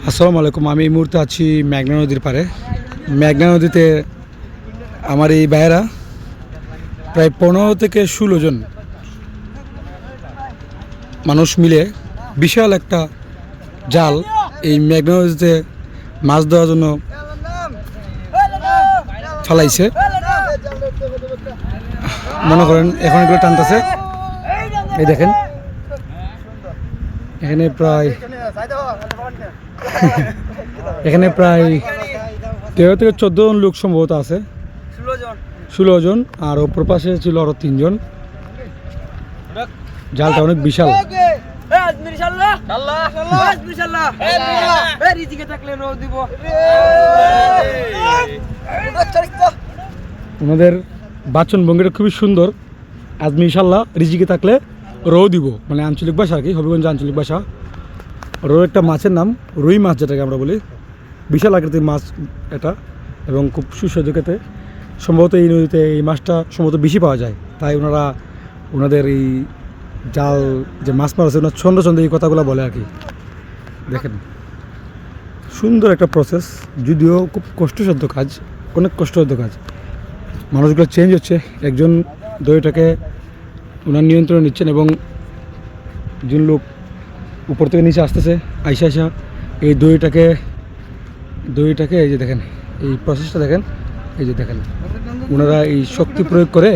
আসসালামু আলাইকুম। আমি এই মুহূর্তে আছি মেঘনা নদীর পাড়ে। মেঘনা নদীতে আমার এই ভাইয়েরা প্রায় 15 থেকে 16 জন মানুষ মিলে বিশাল একটা জাল এই মেঘনা নদীতে মাছ ধরার জন্য চালাইছে। মনে করেন এখন এগুলো টানতেছে, এই দেখেন এখানে প্রায় 13 থেকে 14 জন লোক সম্ভবত আছে, 16 জন, আর অপর পাশে ছিল আরো 3 জন। জালটা অনেক বিশাল। ওনাদের বাচন ভঙ্গিটা খুবই সুন্দর। আজমি ইনশাল্লাহ রিজিকে থাকলে রো দিব, মানে আঞ্চলিক ভাষা আর কি, হবিগঞ্জ আঞ্চলিক ভাষা। রো একটা মাছের নাম, রুই মাছ যেটাকে আমরা বলি। বিশাল আকৃতির মাছ এটা এবং খুব সুস্বাদু খেতে। সম্ভবত এই নদীতে এই মাছটা সম্ভবত বেশি পাওয়া যায়, তাই ওনাদের এই জাল যে মাছ মারছে ওনার ছন্দ ছন্দ এই কথাগুলো বলে আর কি। দেখেন সুন্দর একটা প্রসেস, যদিও খুব কষ্টসাধ্য কাজ, অনেক কষ্টসাধ্য কাজ। মানুষগুলো চেঞ্জ হচ্ছে, একজন দড়িটাকে ওনার নিয়ন্ত্রণে নিচ্ছেন এবং একজন লোক উপর থেকে নিচে আসতেছে, আইসা এই দড়িটাকে এই যে দেখেন এই প্রসেসটা দেখেন, এই যে দেখেন ওনারা এই শক্তি প্রয়োগ করে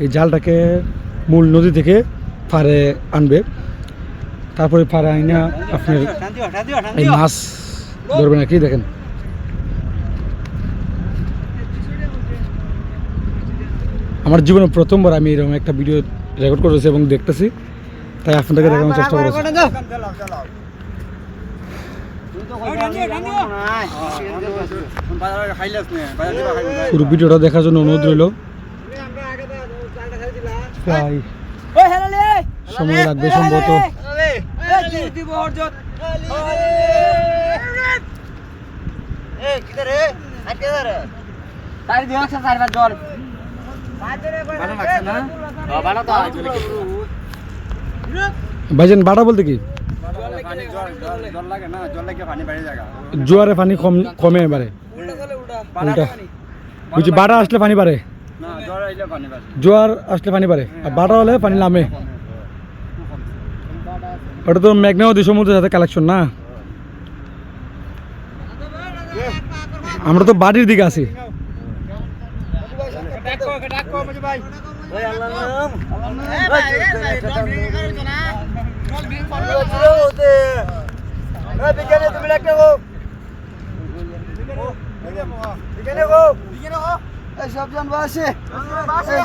এই জালটাকে মূল নদী থেকে পাড়ে আনবে। তারপরে পাড়ে আইনা আপনার এই মাছ ধরবেন আর কি। দেখেন আমার জীবনে প্রথমবার আমি এরকম একটা ভিডিও রেকর্ড করেছি এবং দেখতেছি, তাই আপনাদেরকে দেখানোর চেষ্টা করেছি। পুরো ভিডিওটা দেখার জন্য অনুরোধ রইল। প্রায় সময় লাগবে সম্ভবত। ভাইজান বাড়া বলতে কি? জোয়ারে পানি কমে এবারে উল্টা বুঝছি। বাড়া আসলে পানি বাড়ে, জোয়ার আসলে পানি বাড়ে, আর বাড়া হলে পানি নামে। ওটা তো মেঘনা নদী সমুদ্রের সাথে কালেকশন না। আমরা তো বাড়ির দিকে আছি।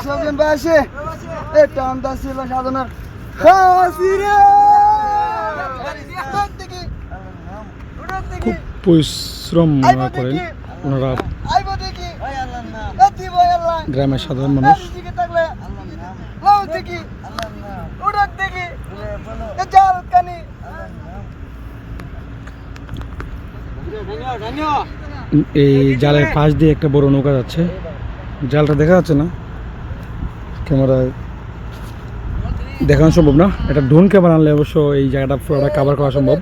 সবজন বাসে টানটা ছিল সাধনার খুব পরিশ্রম করেন ওনারা, গ্রামের সাধারণ মানুষ। এই জালের পাশ দিয়ে একটা বড় নৌকা যাচ্ছে, জালটা দেখা যাচ্ছে না, ক্যামেরায় দেখানো সম্ভব না। এটা ড্রোন ক্যামেরা আনলে অবশ্য এই জায়গাটা পুরোটা কভার করা সম্ভব।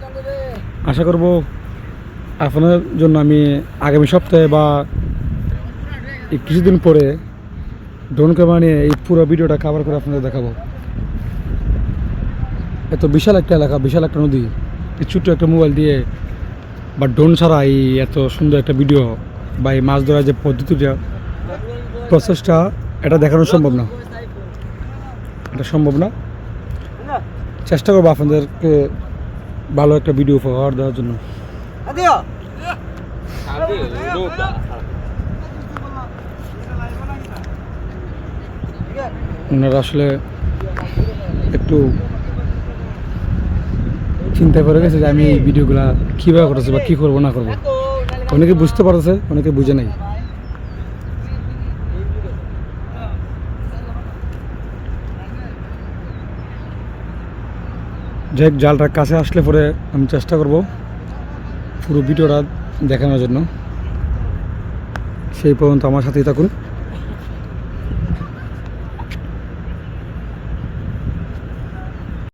আশা করব আপনার জন্য আমি আগামী সপ্তাহে বা কিছুদিন পরে ড্রোন ক্যামেরা নিয়ে এই পুরো ভিডিওটা কভার করে আপনাদের দেখাবো। এত বিশাল একটা এলাকা, বিশাল একটা নদী, এই ছোট্ট একটা মোবাইল দিয়ে বা ড্রোন ছাড়া এই এত সুন্দর একটা ভিডিও বা এই মাছ ধরার যে পদ্ধতিটা, প্রসেসটা, এটা দেখানো সম্ভব না। এটা সম্ভব না। চেষ্টা করবো আপনাদেরকে ভালো একটা ভিডিও উপহার দেওয়ার জন্য। ওনারা আসলে একটু চিন্তা করে গেছে যে আমি এই ভিডিওগুলা কীভাবে করতেছি বা কী করবো না করবো। অনেকে বুঝতে পারতেছে, অনেকে বুঝে নাই। যাই জালটার কাছে আসলে পরে আমি চেষ্টা করব পুরো ভিডিওটা দেখানোর জন্য। সেই পর্যন্ত আমার সাথেই থাকুন।